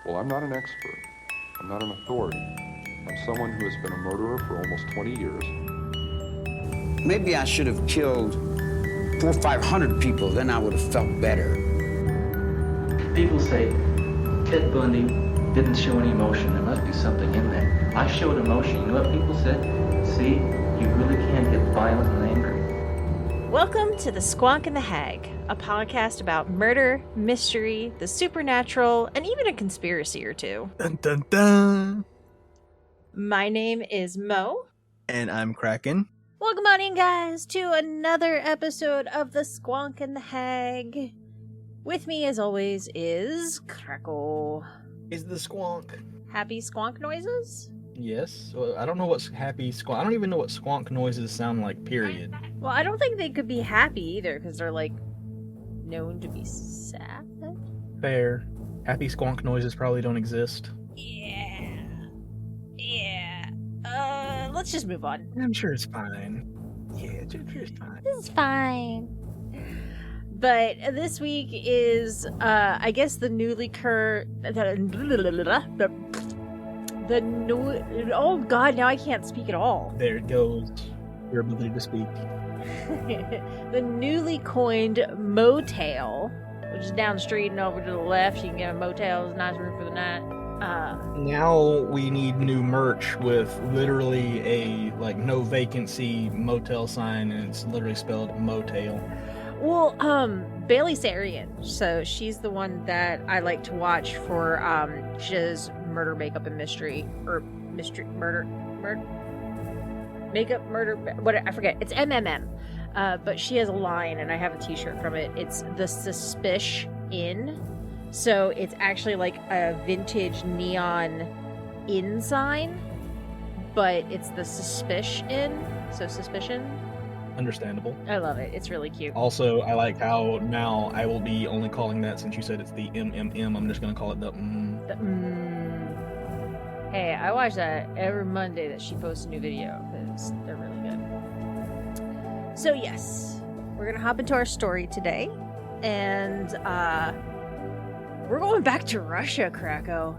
Well, I'm not an expert. I'm not an authority. I'm someone who has been a murderer for almost 20 years. Maybe I should have killed 400 or 500 people, then I would have felt better. People say Ted Bundy didn't show any emotion. There must be something in there. I showed emotion. You know what people said? See, you really can get violent and angry. Welcome to the Squonk The Hag, a podcast about murder, mystery, the supernatural, and even a conspiracy or two. Dun dun dun! My name is Mo. And I'm Kraken. Welcome on in, guys, to another episode of the Squonk The Hag. With me, as always, is Crackle. Is the squonk? Happy squonk noises? Yes. Well, I don't know what's happy squonk. I don't even know what squonk noises sound like, period. Well, I don't think they could be happy either, because they're, known to be sad. Fair. Happy squonk noises probably don't exist. Yeah. Let's just move on. I'm sure it's fine. Yeah, I'm sure it's fine. This is fine. But this week is, I guess, the newly oh god, now I can't speak at all. There it goes. Your ability to speak. The newly coined motel, which is down the street and over to the left. You can get a motel. It's a nice room for the night. Now we need new merch with literally a, no vacancy motel sign, and it's literally spelled motel. Well, Bailey Sarian, so she's the one that I like to watch for, she does murder, makeup, and mystery, or mystery, makeup, murder, what, I forget, it's MMM, but she has a line, and I have a t-shirt from it. It's the Suspicion Inn, so it's actually like a vintage neon inn sign, but it's the Suspicion Inn, so Suspicion. Understandable. I love it. It's really cute. Also, I like how now I will be only calling that, since you said it's the MMM, I'm just going to call it the Hey, I watch that every Monday that she posts a new video, because they're really good. So yes, we're going to hop into our story today, and we're going back to Russia, Krakow.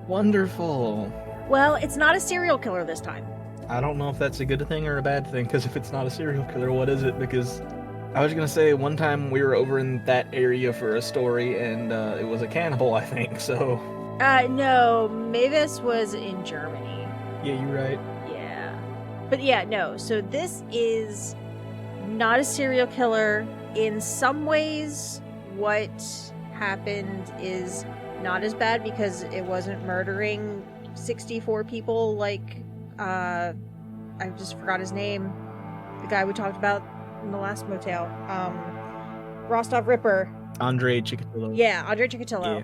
Wonderful. Well, it's not a serial killer this time. I don't know if that's a good thing or a bad thing, because if it's not a serial killer, what is it? Because I was going to say, one time we were over in that area for a story, and it was a cannibal, I think, so... No, Mavis was in Germany. Yeah, you're right. Yeah. But yeah, no, so this is not a serial killer. In some ways, what happened is not as bad, because it wasn't murdering 64 people like... I just forgot his name. The guy we talked about in the last motel. Rostov Ripper. Andrei Chikatilo. Yeah, Andrei Chikatilo.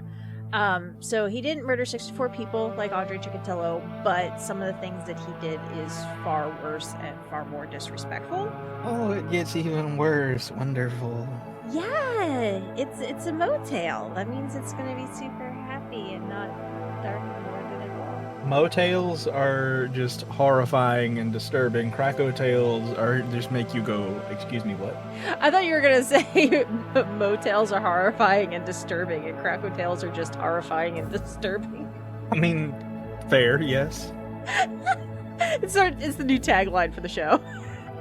Yeah. So he didn't murder 64 people like Andrei Chikatilo, but some of the things that he did is far worse and far more disrespectful. Oh, it gets even worse. Wonderful. Yeah, it's a motel. That means it's going to be super happy and not dark and morbid at all. Motels are just horrifying and disturbing. Krakow tales are just make you go, excuse me, what? I thought you were going to say motels are horrifying and disturbing, and Krakow tales are just horrifying and disturbing. I mean, fair, yes. It's the new tagline for the show.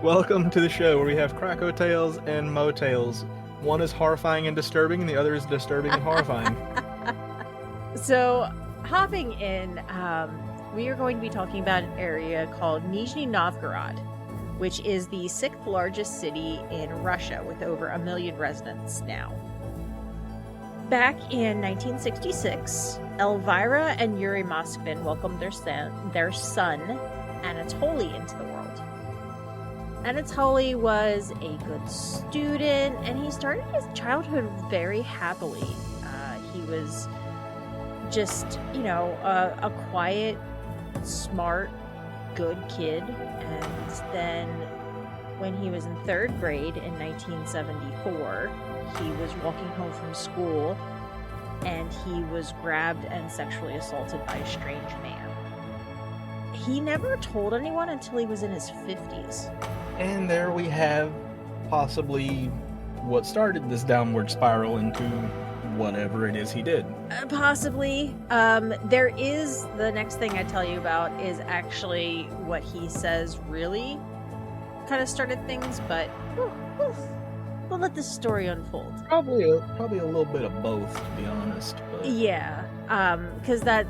Welcome to the show where we have Krakow tales and motels. One is horrifying and disturbing, and the other is disturbing and horrifying. So, hopping in, we are going to be talking about an area called Nizhny Novgorod, which is the 6th largest city in Russia with over 1 million residents now. Back in 1966, Elvira and Yuri Moskvin welcomed their son Anatoly into the world. Anatoly was a good student, and he started his childhood very happily. He was just, a quiet, smart, good kid. And then when he was in 3rd grade in 1974, he was walking home from school, and he was grabbed and sexually assaulted by a strange man. He never told anyone until he was in his 50s. And there we have possibly what started this downward spiral into whatever it is he did. Possibly. There is, the next thing I tell you about is actually what he says really kind of started things, but we'll let this story unfold. Probably a little bit of both, to be honest. But... Yeah, because that,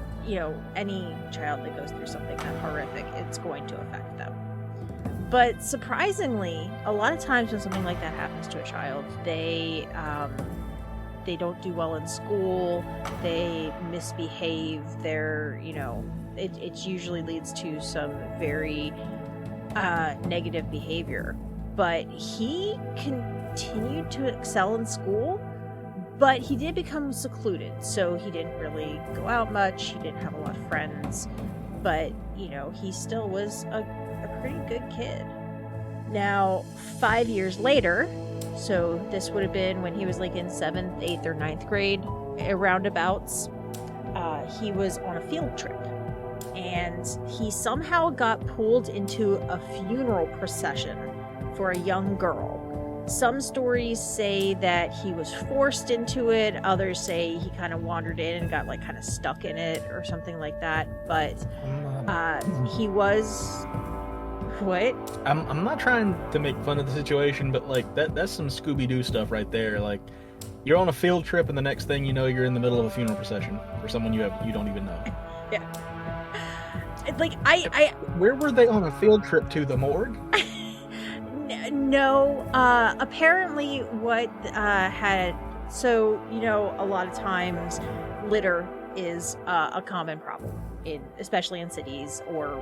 any child that goes through something that horrific, it's going to affect them. But surprisingly, a lot of times when something like that happens to a child, they don't do well in school, they misbehave, it usually leads to some very negative behavior. But he continued to excel in school, but he did become secluded, so he didn't really go out much, he didn't have a lot of friends, but, he still was a pretty good kid. Now, 5 years later, so this would have been when he was like in 7th, 8th, or 9th grade, roundabouts, he was on a field trip. And he somehow got pulled into a funeral procession for a young girl. Some stories say that he was forced into it. Others say he kind of wandered in and got kind of stuck in it or something like that. But he was... What? I'm not trying to make fun of the situation, but that's some Scooby-Doo stuff right there. You're on a field trip and the next thing you know, you're in the middle of a funeral procession for someone you don't even know. Yeah. Where were they on a field trip to? The morgue? No. Apparently what so, a lot of times litter is a common problem, especially in cities or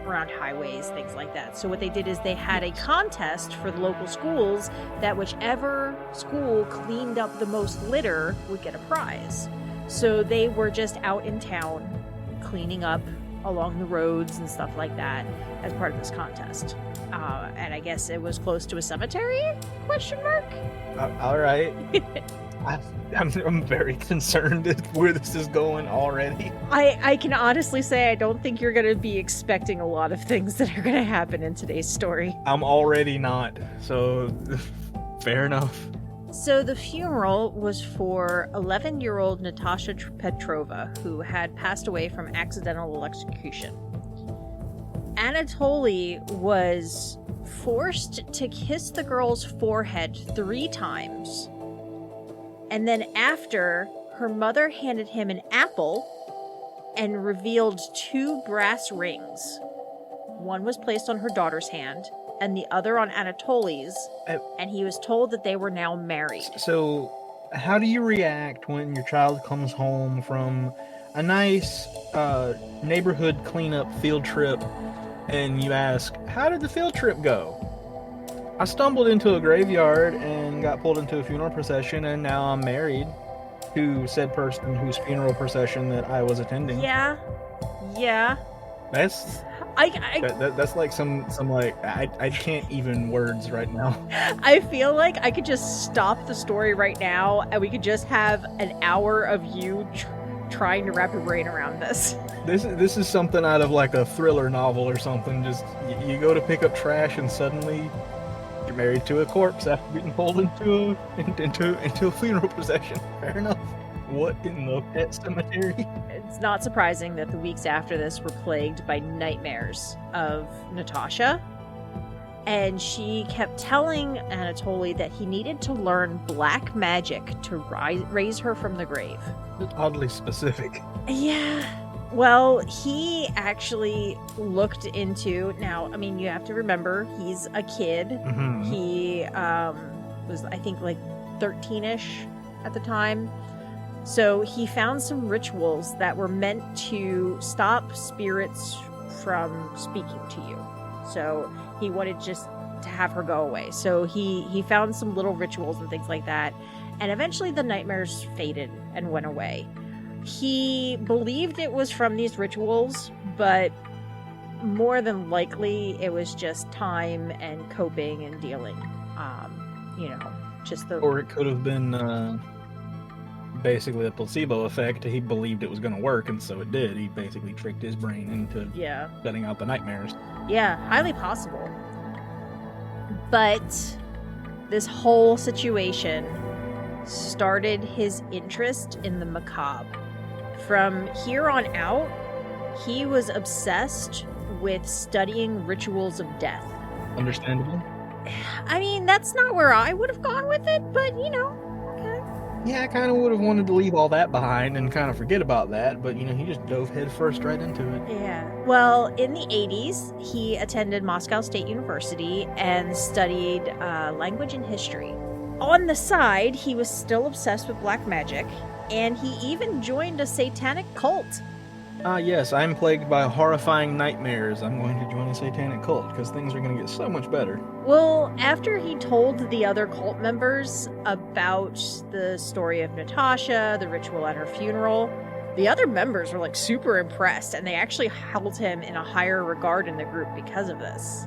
around highways, things like that. So what they did is they had a contest for the local schools that whichever school cleaned up the most litter would get a prize. So they were just out in town cleaning up along the roads and stuff like that as part of this contest. And I guess it was close to a cemetery? Question mark? All right. I'm very concerned at where this is going already. I can honestly say I don't think you're going to be expecting a lot of things that are going to happen in today's story. I'm already not, so fair enough. So the funeral was for 11-year-old Natasha Petrova, who had passed away from accidental electrocution. Anatoly was forced to kiss the girl's forehead 3 times. And then after, her mother handed him an apple and revealed 2 brass rings. One was placed on her daughter's hand, and the other on Anatoly's, and he was told that they were now married. So, how do you react when your child comes home from a nice neighborhood cleanup field trip, and you ask, how did the field trip go? I stumbled into a graveyard and got pulled into a funeral procession, and now I'm married to said person whose funeral procession that I was attending. Yeah. That's like some I can't even words right now. I feel like I could just stop the story right now, and we could just have an hour of you trying to wrap your brain around this. This is something out of a thriller novel or something. Just you go to pick up trash and suddenly you're married to a corpse after being pulled into a funeral procession. Fair enough. What in the pet cemetery? It's not surprising that the weeks after this were plagued by nightmares of Natasha. And she kept telling Anatoly that he needed to learn black magic to raise her from the grave. Oddly specific. Yeah. Well, he actually looked into... Now, I mean, you have to remember, he's a kid. Mm-hmm. He was, I think, 13-ish at the time. So he found some rituals that were meant to stop spirits from speaking to you. So he wanted just to have her go away. So he found some little rituals and things like that. And eventually the nightmares faded and went away. He believed it was from these rituals, but more than likely it was just time and coping and dealing. Or it could have been basically the placebo effect. He believed it was going to work, and so it did. He basically tricked his brain into letting out the nightmares. Yeah, highly possible. But this whole situation started his interest in the macabre. From here on out, he was obsessed with studying rituals of death. Understandable. I mean, that's not where I would have gone with it, but okay. Yeah, I kind of would have wanted to leave all that behind and kind of forget about that, but he just dove headfirst right into it. Yeah. Well, in the 80s, he attended Moscow State University and studied language and history. On the side, he was still obsessed with black magic, and he even joined a satanic cult. Yes, I'm plagued by horrifying nightmares. I'm going to join a satanic cult because things are going to get so much better. Well, after he told the other cult members about the story of Natasha, the ritual at her funeral, the other members were like super impressed, and they actually held him in a higher regard in the group because of this.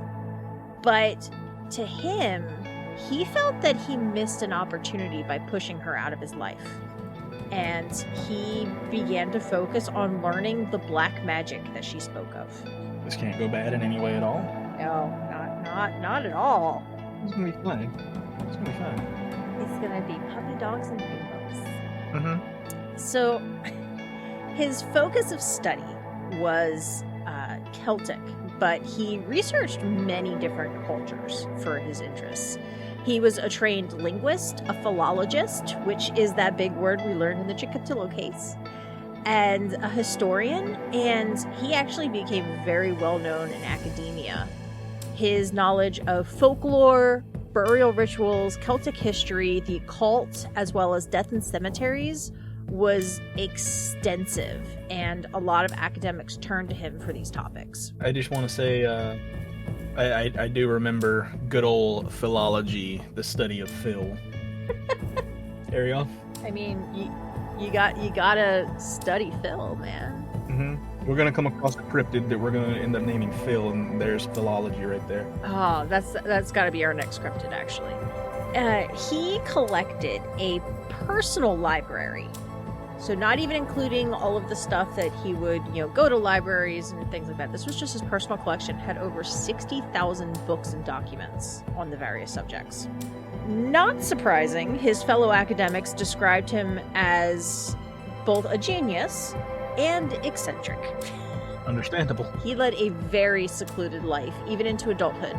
But to him, he felt that he missed an opportunity by pushing her out of his life. And he began to focus on learning the black magic that she spoke of. This can't go bad in any way at all. No, not at all. It's gonna be fine. It's gonna be fine. It's gonna be puppy dogs and rainbows. Mm-hmm. So, his focus of study was Celtic, but he researched many different cultures for his interests. He was a trained linguist, a philologist, which is that big word we learned in the Chikatilo case, and a historian, and he actually became very well known in academia. His knowledge of folklore, burial rituals, Celtic history, the occult, as well as death in cemeteries was extensive, and a lot of academics turned to him for these topics. I just want to say, I do remember good old philology, the study of Phil. Ariel? I mean, you gotta study Phil, man. Mm-hmm. We're gonna come across a cryptid that we're gonna end up naming Phil, and there's philology right there. Oh, that's gotta be our next cryptid, actually. He collected a personal library. So not even including all of the stuff that he would, go to libraries and things like that. This was just his personal collection. Had over 60,000 books and documents on the various subjects. Not surprising, his fellow academics described him as both a genius and eccentric. Understandable. He led a very secluded life, even into adulthood.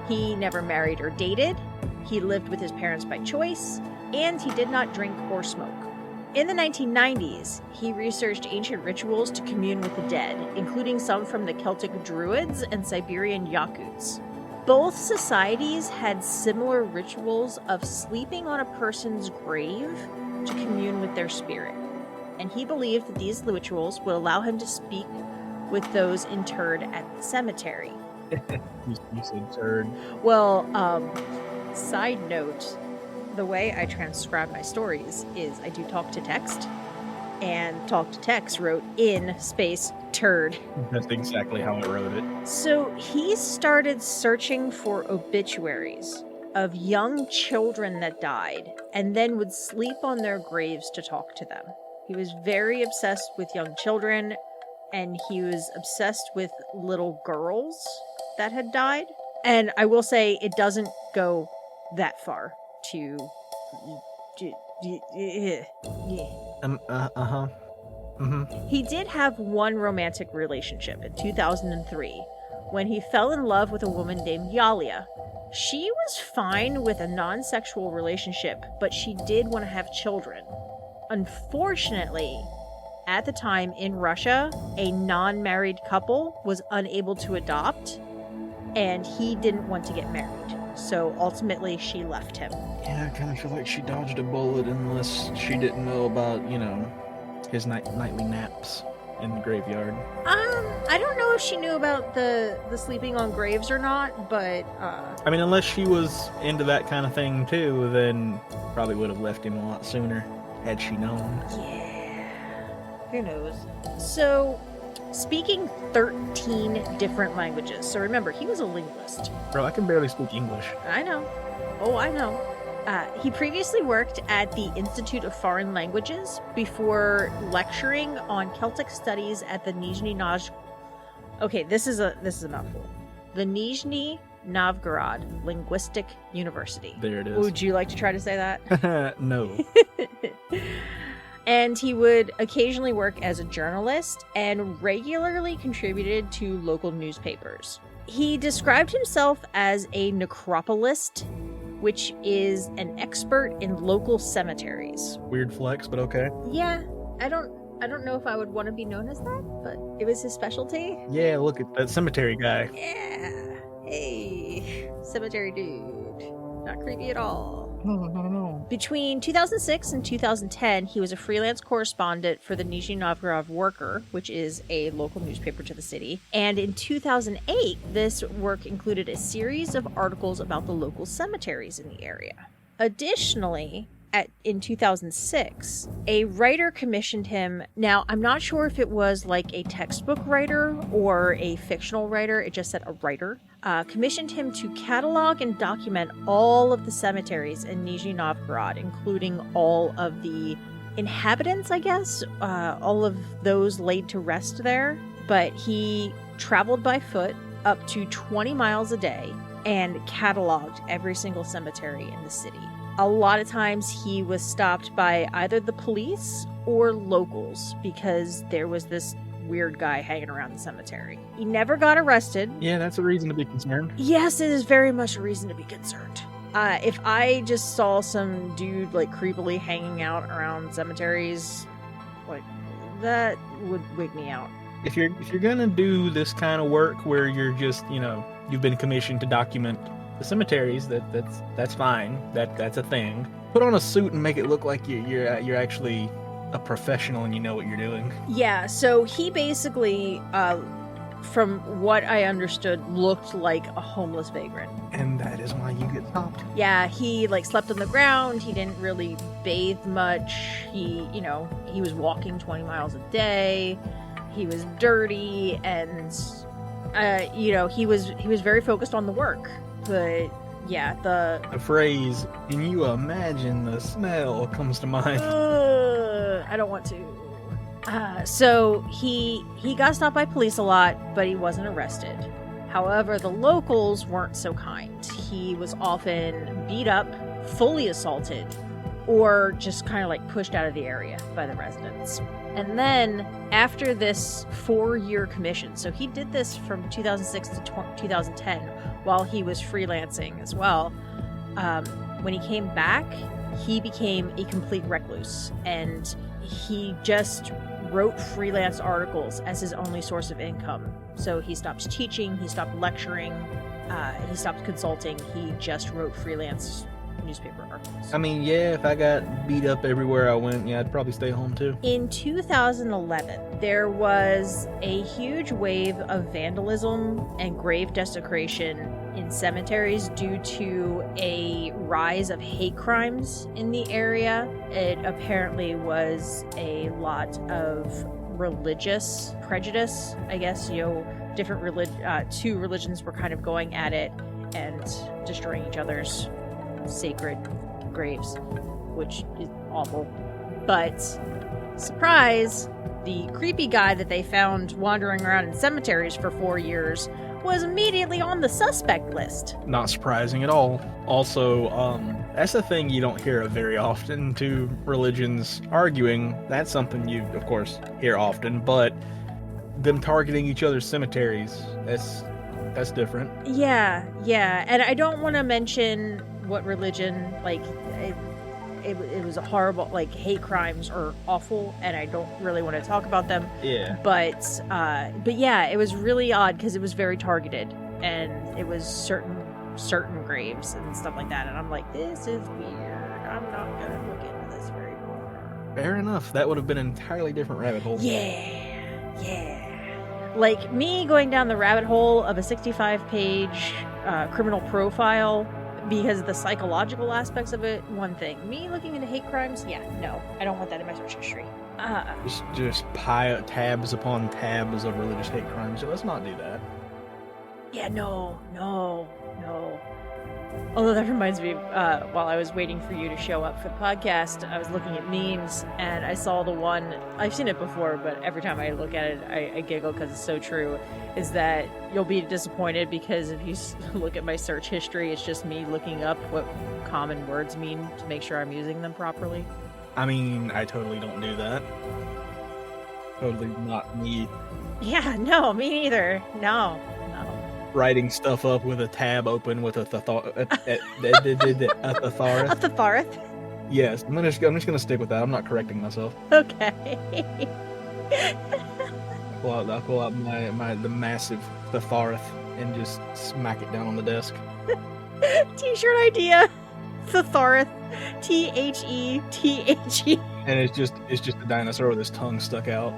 He never married or dated. He lived with his parents by choice, and he did not drink or smoke. In the 1990s, he researched ancient rituals to commune with the dead, including some from the Celtic Druids and Siberian Yakuts. Both societies had similar rituals of sleeping on a person's grave to commune with their spirit, and he believed that these rituals would allow him to speak with those interred at the cemetery. You said turd. Well, side note, the way I transcribe my stories is I do talk to text, and talk to text wrote in space turd. That's exactly how I wrote it. So he started searching for obituaries of young children that died, and then would sleep on their graves to talk to them. He was very obsessed with young children, and he was obsessed with little girls that had died. And I will say it doesn't go that far to He did have one romantic relationship in 2003 when he fell in love with a woman named Yalia. She was fine with a non-sexual relationship, but she did want to have children. Unfortunately, at the time in Russia, a non-married couple was unable to adopt, and he didn't want to get married. So ultimately, she left him. Yeah, I kind of feel like she dodged a bullet unless she didn't know about, his nightly naps in the graveyard. I don't know if she knew about the sleeping on graves or not, but I mean, unless she was into that kind of thing too, then probably would have left him a lot sooner had she known. yeah, who knows? So, speaking 13 different languages. So remember, he was a linguist. Bro, I can barely speak English. I know. Oh, I know. He previously worked at the Institute of Foreign Languages before lecturing on Celtic studies at the Nizhny Novgorod. Okay, this is a mouthful. The Nizhny Novgorod Linguistic University. There it is. Would you like to try to say that? No. And he would occasionally work as a journalist and regularly contributed to local newspapers. He described himself as a necropolist, which is an expert in local cemeteries. Weird flex, but okay. Yeah, I don't know if I would want to be known as that, but it was his specialty. Yeah, look at that cemetery guy. Yeah. Hey, cemetery dude. Not creepy at all. No. Between 2006 and 2010, he was a freelance correspondent for the Nizhny Novgorod Worker, which is a local newspaper to the city. And in 2008, this work included a series of articles about the local cemeteries in the area. Additionally, in 2006, a writer commissioned him. Now, I'm not sure if it was like a textbook writer or a fictional writer. It just said a writer. Commissioned him to catalog and document all of the cemeteries in Nizhny Novgorod, including all of the inhabitants, I guess, all of those laid to rest there. But he traveled by foot up to 20 miles a day and cataloged every single cemetery in the city. A lot of times he was stopped by either the police or locals because there was this weird guy hanging around the cemetery. He never got arrested. Yeah, that's a reason to be concerned. Yes, it is very much a reason to be concerned. If I just saw some dude like creepily hanging out around cemeteries, like that would wig me out. If you're gonna do this kind of work where you're just, you've been commissioned to document the cemeteries, that's fine. That's a thing. Put on a suit and make it look like you're actually a professional and you know what you're doing. Yeah, so he basically, from what I understood, looked like a homeless vagrant. And that is why you get stopped. Yeah, he slept on the ground. He didn't really bathe much. He was walking 20 miles a day. He was dirty, and he was very focused on the work. But yeah, the phrase "can you imagine the smell" comes to mind. I don't want to. So he got stopped by police a lot, but he wasn't arrested. However, the locals weren't so kind. He was often beat up, fully assaulted, or just kind of pushed out of the area by the residents. And then after this 4-year commission, so he did this from 2006 to 2010 while he was freelancing as well. When he came back, he became a complete recluse, and he just wrote freelance articles as his only source of income. So he stopped teaching, he stopped lecturing, he stopped consulting, he just wrote freelance newspaper articles. I mean, yeah, if I got beat up everywhere I went, yeah, I'd probably stay home too. In 2011, there was a huge wave of vandalism and grave desecration in cemeteries due to a rise of hate crimes in the area. It apparently was a lot of religious prejudice, I guess. Different two religions were kind of going at it and destroying each other's sacred graves, which is awful. But surprise, the creepy guy that they found wandering around in cemeteries for 4 years was immediately on the suspect list. Not surprising at all. Also, that's a thing you don't hear of very often, two religions arguing. That's something you, of course, hear often, but them targeting each other's cemeteries, that's different. Yeah, and I don't want to mention what religion, it was a horrible, hate crimes are awful, and I don't really want to talk about them. Yeah. But yeah, it was really odd because it was very targeted, and it was certain graves and stuff like that, and I'm like, this is weird. I'm not gonna look into this very more. Fair enough. That would have been an entirely different rabbit hole. Yeah. Like me going down the rabbit hole of a 65-page criminal profile because of the psychological aspects of it, one thing. Me looking into hate crimes, yeah, no. I don't want that in my search history. Just pile tabs upon tabs of religious hate crimes. So let's not do that. Yeah, no. Although that reminds me, while I was waiting for you to show up for the podcast, I was looking at memes and I saw the one, I've seen it before, but every time I look at it, I giggle because it's so true, is that you'll be disappointed because if you look at my search history, it's just me looking up what common words mean to make sure I'm using them properly. I mean, I totally don't do that. Totally not me. Yeah, no, me neither. No. Writing stuff up with a tab open with a thesaurus. A thesaurus? Yes, I'm just gonna stick with that. I'm not correcting myself. Okay. I'll pull out the massive thesaurus and just smack it down on the desk. T-shirt idea. Thesaurus. THETHE. And it's just a dinosaur with his tongue stuck out.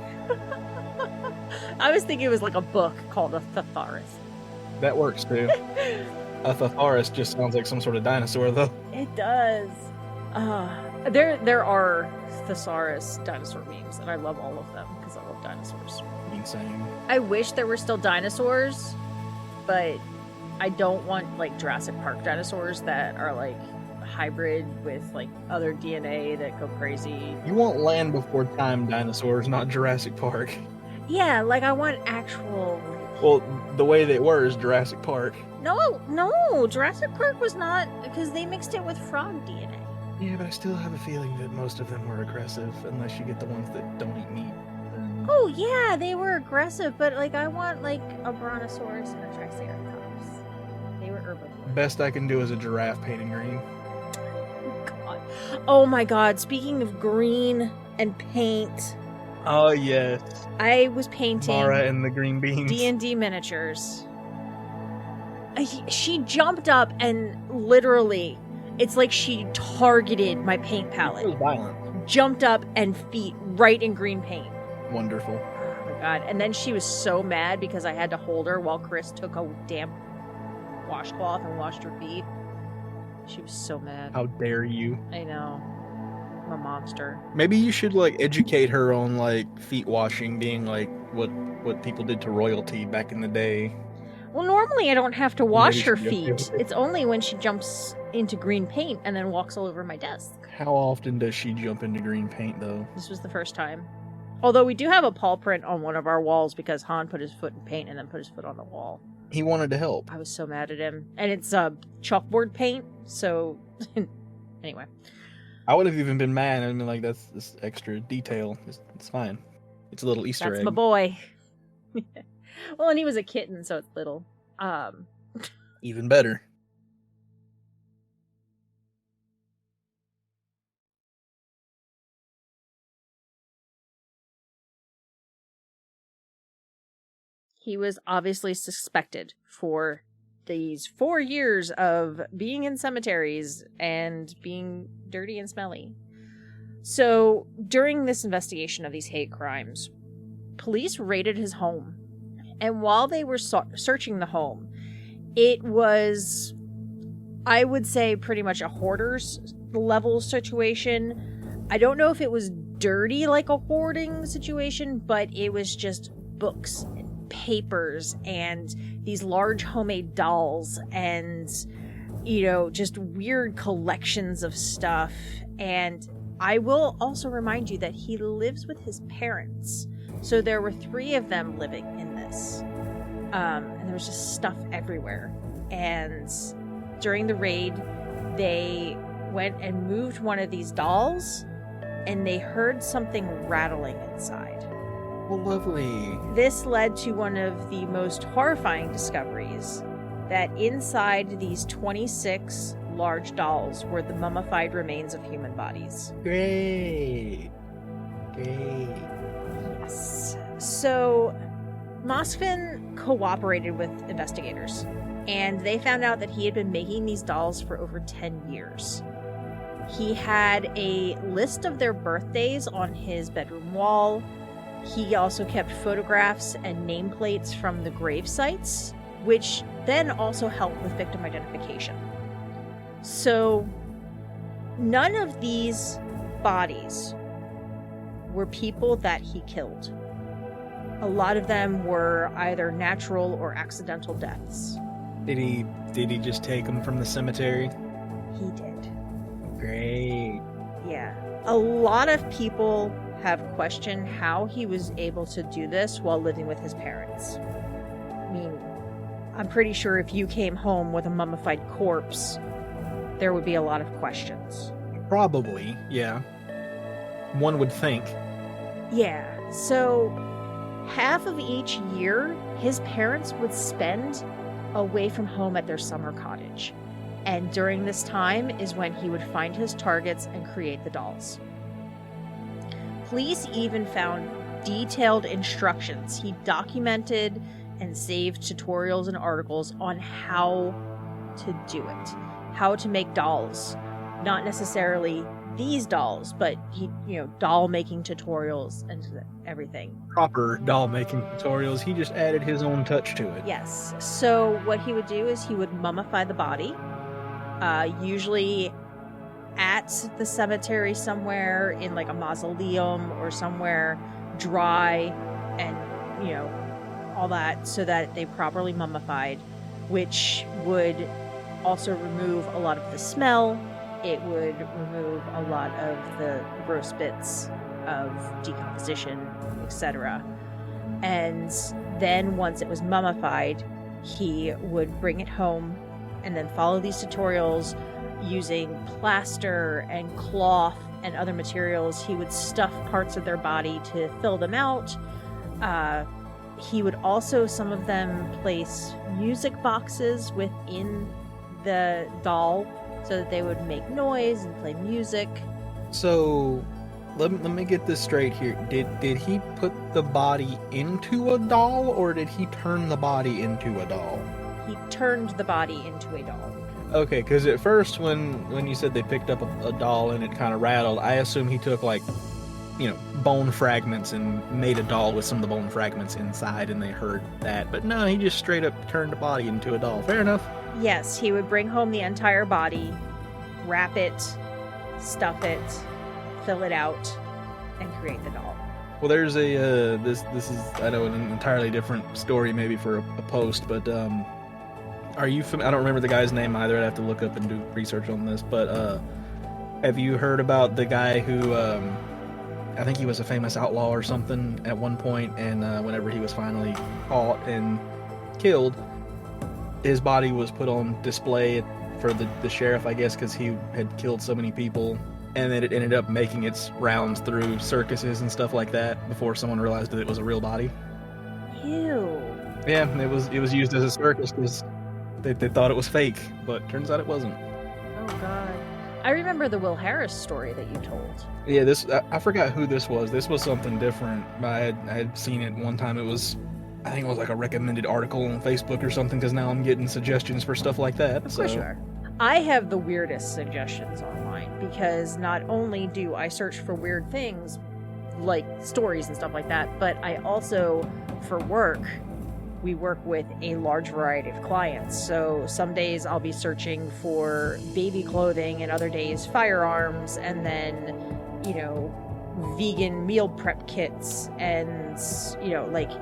I was thinking it was like a book called a thesaurus. That works too. A thesaurus just sounds like some sort of dinosaur, though. It does. There are thesaurus dinosaur memes, and I love all of them because I love dinosaurs. Insane. I wish there were still dinosaurs, but I don't want like Jurassic Park dinosaurs that are like hybrid with like other DNA that go crazy. You want Land Before Time dinosaurs, not Jurassic Park. Yeah, like I want actual. Well, the way they were is Jurassic Park. No, Jurassic Park was not, because they mixed it with frog DNA. Yeah, but I still have a feeling that most of them were aggressive, unless you get the ones that don't eat meat. Oh yeah, they were aggressive, but like I want like a brontosaurus and a triceratops. They were herbivores. Best I can do is a giraffe painted green. God. Oh my god, speaking of green and paint. Oh yes. I was painting Mara and the green beans. D&D miniatures. She jumped up and literally, it's like she targeted my paint It palette. was violent. Jumped up and feet right in green paint. Wonderful. Oh my god. And then she was so mad because I had to hold her while Chris took a damp washcloth and washed her feet. She was so mad. How dare you? I know. I'm a monster. Maybe you should like educate her on like feet washing being like what people did to royalty back in the day. Well, normally I don't have to wash Maybe her she just- feet. It's only when she jumps into green paint and then walks all over my desk. How often does she jump into green paint though? This was the first time. Although we do have a paw print on one of our walls because Han put his foot in paint and then put his foot on the wall. He wanted to help. I was so mad at him. And it's chalkboard paint, so anyway. I would have even been mad. I mean, like that's this extra detail. It's fine. It's a little Easter That's egg. my boy. Well, and he was a kitten, so it's little. Even better. He was obviously suspected for these 4 years of being in cemeteries and being dirty and smelly. So during this investigation of these hate crimes, police raided his home. And while they were searching the home, it was, I would say, pretty much a hoarder's level situation. I don't know if it was dirty like a hoarding situation, but it was just books and papers and these large homemade dolls and, you know, just weird collections of stuff. And I will also remind you that he lives with his parents. So there were 3 of them living in this. And there was just stuff everywhere. And during the raid, they went and moved one of these dolls, and they heard something rattling inside. Well, lovely. This led to one of the most horrifying discoveries, that inside these 26 large dolls were the mummified remains of human bodies. Great. Yes. So Moskvin cooperated with investigators, and they found out that he had been making these dolls for over 10 years. He had a list of their birthdays on his bedroom wall. He also kept photographs and nameplates from the grave sites, which then also helped with victim identification. So none of these bodies were people that he killed. A lot of them were either natural or accidental deaths. Did he just take them from the cemetery? He did. Great. Yeah. A lot of people have questioned how he was able to do this while living with his parents. I mean, I'm pretty sure if you came home with a mummified corpse, there would be a lot of questions. Probably, yeah. One would think. Yeah. So, half of each year, his parents would spend away from home at their summer cottage. And during this time is when he would find his targets and create the dolls. Police even found detailed instructions. He documented and saved tutorials and articles on how to do it, how to make dolls. Not necessarily these dolls, but doll making tutorials and everything. Proper doll making tutorials. He just added his own touch to it. Yes. So what he would do is he would mummify the body, usually at the cemetery somewhere in like a mausoleum or somewhere dry and, all that, so that they properly mummified, which would also remove a lot of the smell. It would remove a lot of the gross bits of decomposition, etc. And then once it was mummified, he would bring it home and then follow these tutorials using plaster and cloth and other materials. He would stuff parts of their body to fill them out. He would also, some of them, place music boxes within the doll so that they would make noise and play music. So, let me get this straight here. Did he put the body into a doll, or did he turn the body into a doll? He turned the body into a doll. Okay, because at first when you said they picked up a doll and it kind of rattled, I assume he took bone fragments and made a doll with some of the bone fragments inside, and they heard that. But no, he just straight up turned the body into a doll. Fair enough. Yes, he would bring home the entire body, wrap it, stuff it, fill it out, and create the doll. Well, there's a this is, I know, an entirely different story maybe for a post, but are you I don't remember the guy's name either. I'd have to look up and do research on this, but have you heard about the guy who I think he was a famous outlaw or something at one point, and whenever he was finally caught and killed, his body was put on display for the sheriff, I guess, because he had killed so many people, and then it ended up making its rounds through circuses and stuff like that before someone realized that it was a real body. Ew. Yeah, it was used as a circus because they thought it was fake, but turns out it wasn't. Oh, God. I remember the Will Harris story that you told. Yeah, I forgot who this was. This was something different. I had seen it one time. I think it was like a recommended article on Facebook or something, because now I'm getting suggestions for stuff like that. Of course you are. I have the weirdest suggestions online, because not only do I search for weird things, like stories and stuff like that, but I also, for work, we work with a large variety of clients. So some days I'll be searching for baby clothing, and other days firearms, and then, vegan meal prep kits, and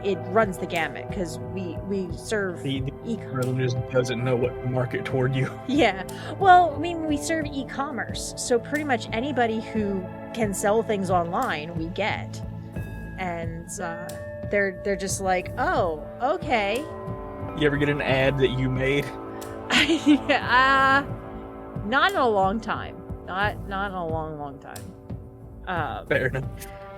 it runs the gamut, because we serve e-commerce. Just doesn't know what to market toward you. Yeah, well, I mean, we serve e-commerce, so pretty much anybody who can sell things online we get, and they're just like, oh, okay. You ever get an ad that you made? Not in a long time. Not in a long time. Fair enough.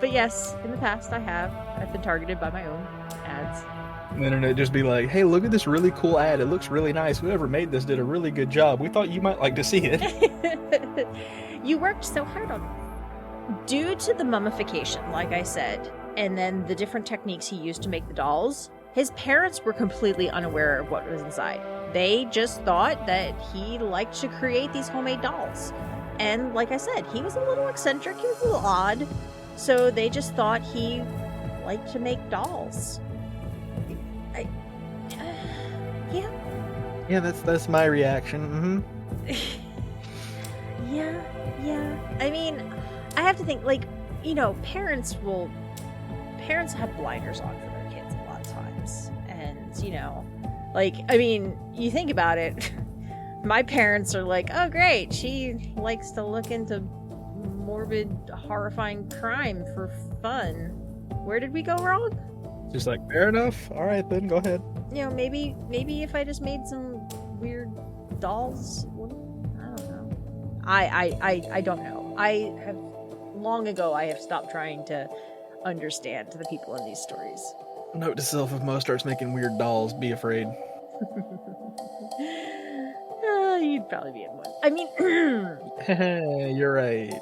But yes, in the past I've been targeted by my own ads. And then it'd just be like, hey, look at this really cool ad. It looks really nice. Whoever made this did a really good job. We thought you might like to see it. You worked so hard on it. Due to the mummification, like I said, and then the different techniques he used to make the dolls, his parents were completely unaware of what was inside. They just thought that he liked to create these homemade dolls. And like I said, he was a little eccentric, he was a little odd, so they just thought he liked to make dolls. Yeah. Yeah, that's my reaction. Mm-hmm. Yeah. I mean, I have to think, parents have blinders on for their kids a lot of times. And, Like, I mean, you think about it. My parents are like, oh, great. She likes to look into morbid, horrifying crime for fun. Where did we go wrong? Just like, fair enough. All right, then go ahead. You know, maybe if I just made some weird dolls. I don't know. I don't know. Long ago, I have stopped trying to understand the people in these stories. Note to self: if Mo starts making weird dolls, be afraid. You'd probably be in one. I mean, You're right.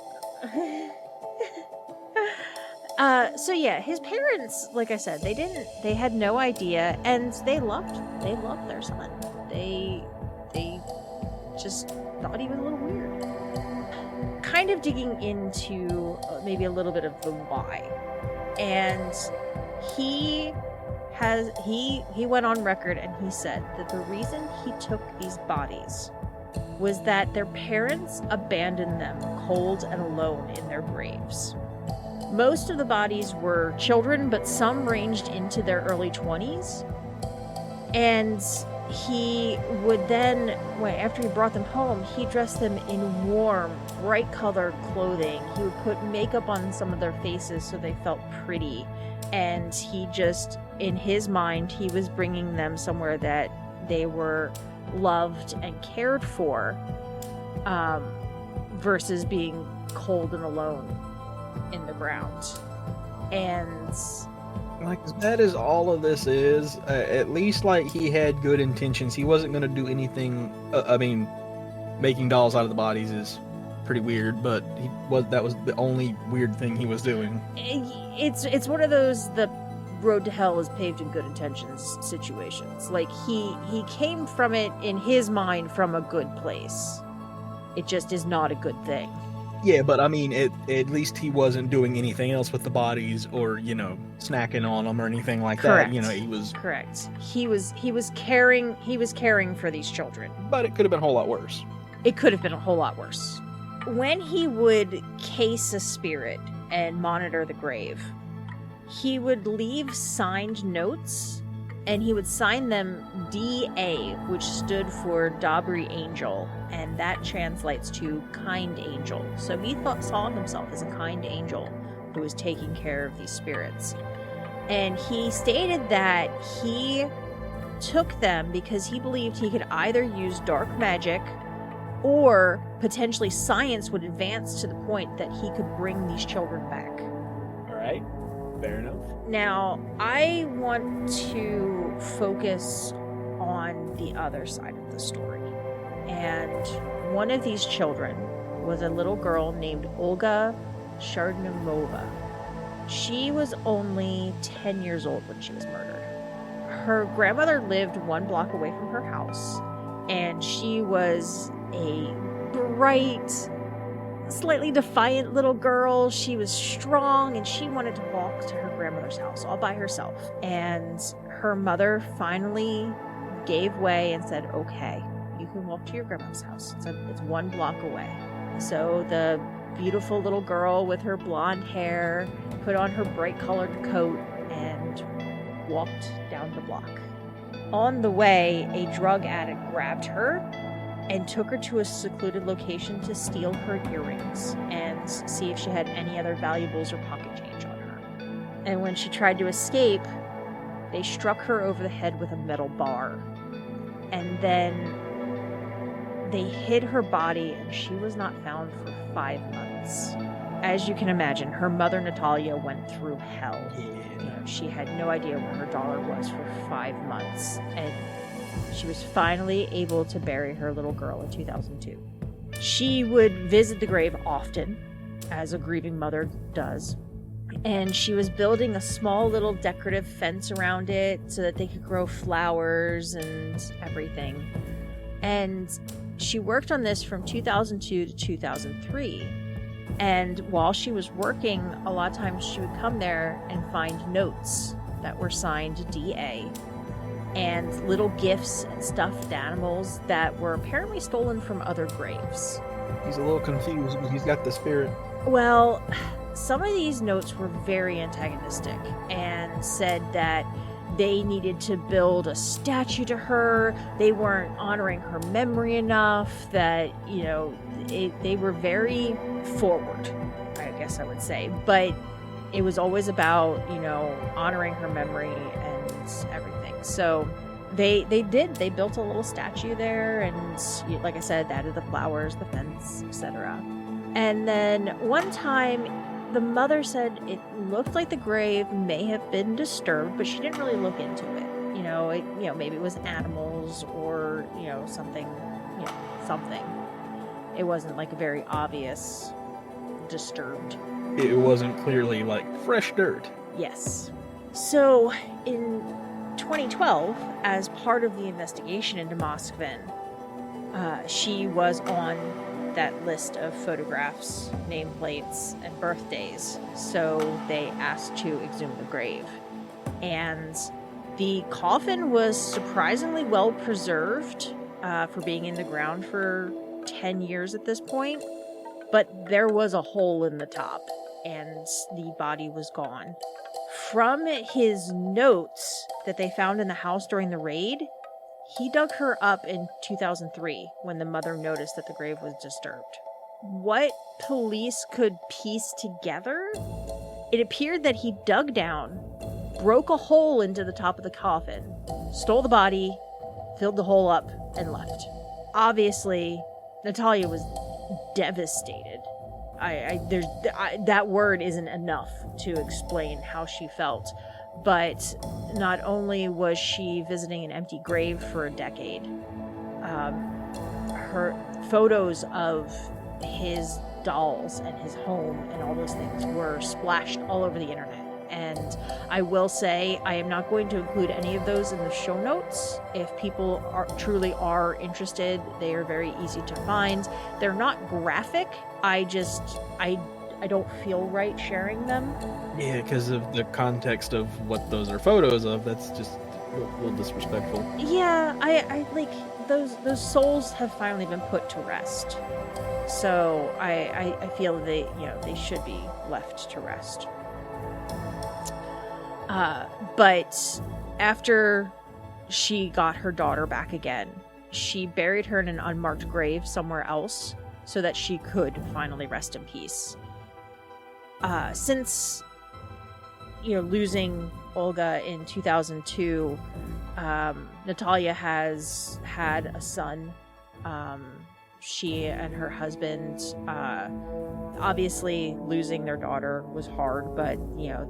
So yeah, his parents, like I said, they had no idea, and they loved their son. They just thought he was a little weird. Kind of digging into maybe a little bit of the why. And he went on record and he said that the reason he took these bodies was that their parents abandoned them cold and alone in their graves. Most of the bodies were children, but some ranged into their early 20s. And he would then, after he brought them home, he dressed them in warm, bright colored clothing. He would put makeup on some of their faces so they felt pretty. And he just, in his mind, he was bringing them somewhere that they were loved and cared for, versus being cold and alone in the ground. And like, as bad as all of this is, at least like he had good intentions. He wasn't going to do anything. I mean, making dolls out of the bodies is pretty weird, but that was the only weird thing he was doing. It's one of those the road to hell is paved in good intentions situations. Like he came from it in his mind from a good place. It just is not a good thing. Yeah, but I mean, at least he wasn't doing anything else with the bodies, or snacking on them or anything like Correct. that. He was correct. He was caring for these children. But it could have been a whole lot worse. It could have been a whole lot worse. When he would case a spirit and monitor the grave, he would leave signed notes, and he would sign them DA, which stood for Dobry Angel, and that translates to kind angel. So he saw himself as a kind angel who was taking care of these spirits. And he stated that he took them because he believed he could either use dark magic or potentially science would advance to the point that he could bring these children back. All right, fair enough. Now, I want to focus on the other side of the story. And one of these children was a little girl named Olga Shardnimova. She was only 10 years old when she was murdered. Her grandmother lived 1 block away from her house, and she was a bright, slightly defiant little girl. She was strong, and she wanted to walk to her grandmother's house all by herself. And her mother finally gave way and said, okay, you can walk to your grandma's house. It's 1 block away. So the beautiful little girl with her blonde hair put on her bright colored coat and walked down the block. On the way, a drug addict grabbed her and took her to a secluded location to steal her earrings and see if she had any other valuables or pocket change on her. And when she tried to escape, they struck her over the head with a metal bar. And then they hid her body, and she was not found for 5 months. As you can imagine, her mother, Natalia, went through hell. She had no idea where her daughter was for 5 months. And she was finally able to bury her little girl in 2002. She would visit the grave often, as a grieving mother does. And she was building a small little decorative fence around it so that they could grow flowers and everything. And she worked on this from 2002 to 2003. And while she was working, a lot of times she would come there and find notes that were signed DA and little gifts and stuffed animals that were apparently stolen from other graves. He's a little confused, but he's got the spirit. Well, some of these notes were very antagonistic and said that they needed to build a statue to her. They weren't honoring her memory enough. That, you know, they were very forward, I guess I would say. But it was always about, you know, honoring her memory and everything. So they built a little statue there, and like I said, added the flowers, the fence, etc. And then one time, the mother said it looked like the grave may have been disturbed, but she didn't really look into it. You know, maybe it was animals or, you know, something. It wasn't like a very obvious disturbed. It wasn't clearly like fresh dirt. Yes. So in 2012, as part of the investigation into Moskvin, she was on that list of photographs, nameplates, and birthdays. So they asked to exhume the grave. And the coffin was surprisingly well preserved for being in the ground for 10 years at this point. But there was a hole in the top, and the body was gone. From his notes that they found in the house during the raid, he dug her up in 2003 when the mother noticed that the grave was disturbed. What police could piece together? It appeared that he dug down, broke a hole into the top of the coffin, stole the body, filled the hole up, and left. Obviously, Natalia was devastated. That word isn't enough to explain how she felt. But not only was she visiting an empty grave for a decade, her photos of his dolls and his home and all those things were splashed all over the internet. And I will say, I am not going to include any of those in the show notes. If people truly are interested, they are very easy to find. They're not graphic. I don't feel right sharing them. Yeah, because of the context of what those are photos of. That's just a little disrespectful. Yeah, I like those souls have finally been put to rest. So I feel they should be left to rest. But after she got her daughter back again, she buried her in an unmarked grave somewhere else so that she could finally rest in peace. Since, losing Olga in 2002, Natalia has had a son. She and her husband, obviously losing their daughter was hard, but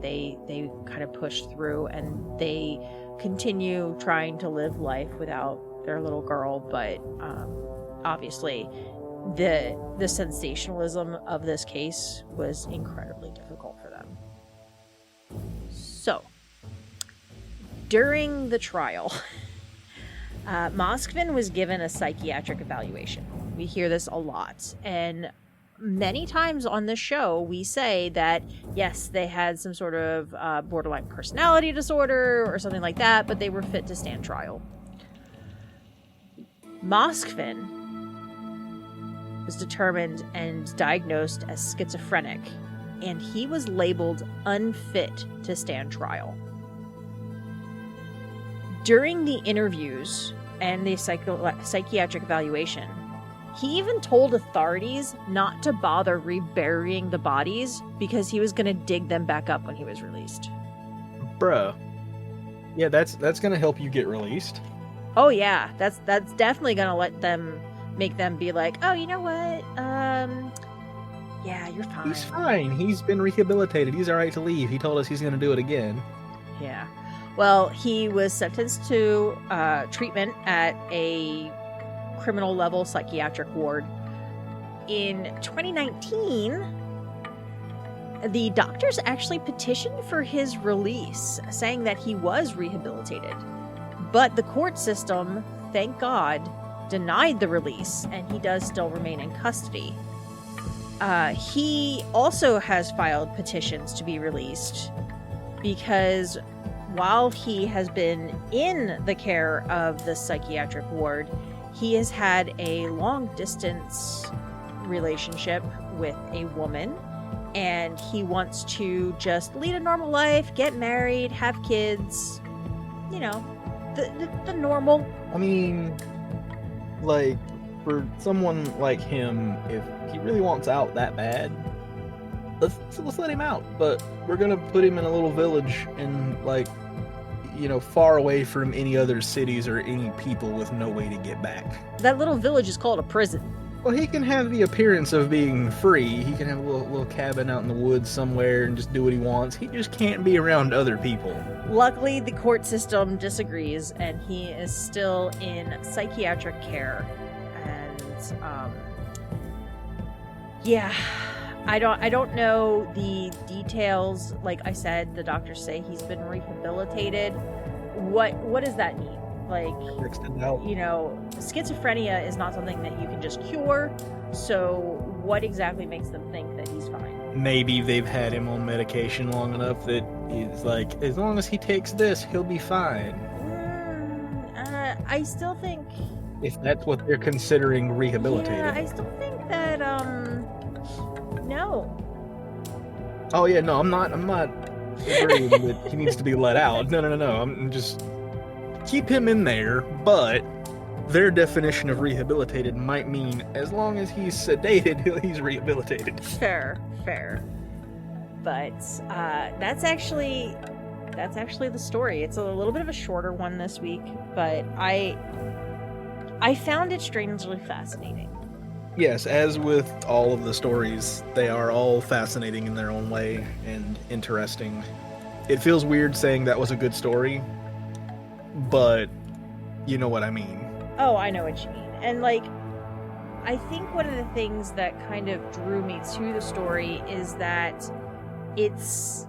they kind of pushed through, and they continue trying to live life without their little girl. But obviously the sensationalism of this case was incredibly difficult for them. So during the trial, Moskvin was given a psychiatric evaluation. We hear this a lot, and many times on this show we say that yes, they had some sort of borderline personality disorder or something like that, but they were fit to stand trial. Moskvin was determined and diagnosed as schizophrenic, and he was labeled unfit to stand trial. During the interviews and the psychiatric evaluation, he even told authorities not to bother reburying the bodies because he was going to dig them back up when he was released. Bruh. Yeah, that's going to help you get released. Oh yeah, that's definitely going to make them be like, oh, you know what? Yeah, you're fine. He's fine. He's been rehabilitated. He's all right to leave. He told us he's going to do it again. Yeah. Well, he was sentenced to treatment at a criminal level psychiatric ward. In 2019, the doctors actually petitioned for his release, saying that he was rehabilitated. But the court system, thank God, denied the release, and he does still remain in custody. He also has filed petitions to be released because while he has been in the care of the psychiatric ward, he has had a long-distance relationship with a woman, and he wants to just lead a normal life, get married, have kids, you know, the normal. I mean, like, for someone like him, if he really wants out that bad, let's let him out. But we're gonna put him in a little village and, like, you know, far away from any other cities or any people with no way to get back. That little village is called a prison. Well, he can have the appearance of being free. He can have a little cabin out in the woods somewhere and just do what he wants. He just can't be around other people. Luckily, the court system disagrees, and he is still in psychiatric care. And yeah, I don't know the details. Like I said, the doctors say he's been rehabilitated. What does that mean? Like, you know, schizophrenia is not something that you can just cure. So what exactly makes them think that he's fine? Maybe they've had him on medication long enough that he's like, as long as he takes this, he'll be fine. I still think... If that's what they're considering rehabilitated. Yeah, I still think that, no. Oh yeah, no, I'm not agreeing that he needs to be let out. No. I'm just... Keep him in there, but their definition of rehabilitated might mean as long as he's sedated, he's rehabilitated. Fair. But that's actually the story. It's a little bit of a shorter one this week, but I found it strangely fascinating. Yes, as with all of the stories, they are all fascinating in their own way and interesting. It feels weird saying that was a good story, but you know what I mean. Oh, I know what you mean. And, like, I think one of the things that kind of drew me to the story is that it's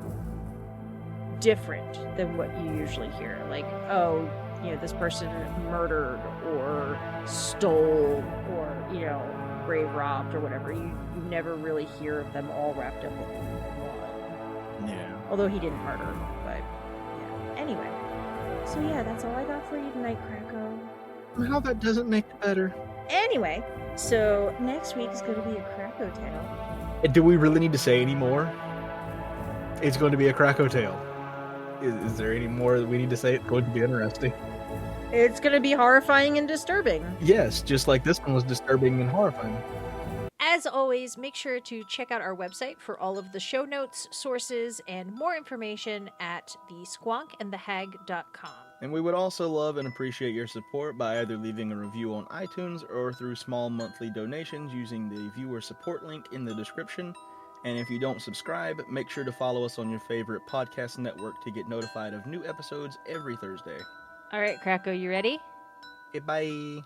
different than what you usually hear. Like, oh, you know, this person murdered or stole or, you know, grave robbed or whatever. You never really hear of them all wrapped up in one. Yeah. Although he didn't murder, but yeah. Anyway. So yeah, that's all I got for you tonight, Krakow. How that doesn't make it better. Anyway, so next week is going to be a Krakow tale. Do we really need to say any more? It's going to be a Krakow tale. Is there any more that we need to say? It's going to be interesting. It's going to be horrifying and disturbing. Yes, just like this one was disturbing and horrifying. As always, make sure to check out our website for all of the show notes, sources, and more information at thesquonkandthehag.com. And we would also love and appreciate your support by either leaving a review on iTunes or through small monthly donations using the viewer support link in the description. And if you don't subscribe, make sure to follow us on your favorite podcast network to get notified of new episodes every Thursday. All right, Krakow, you ready? Okay, bye.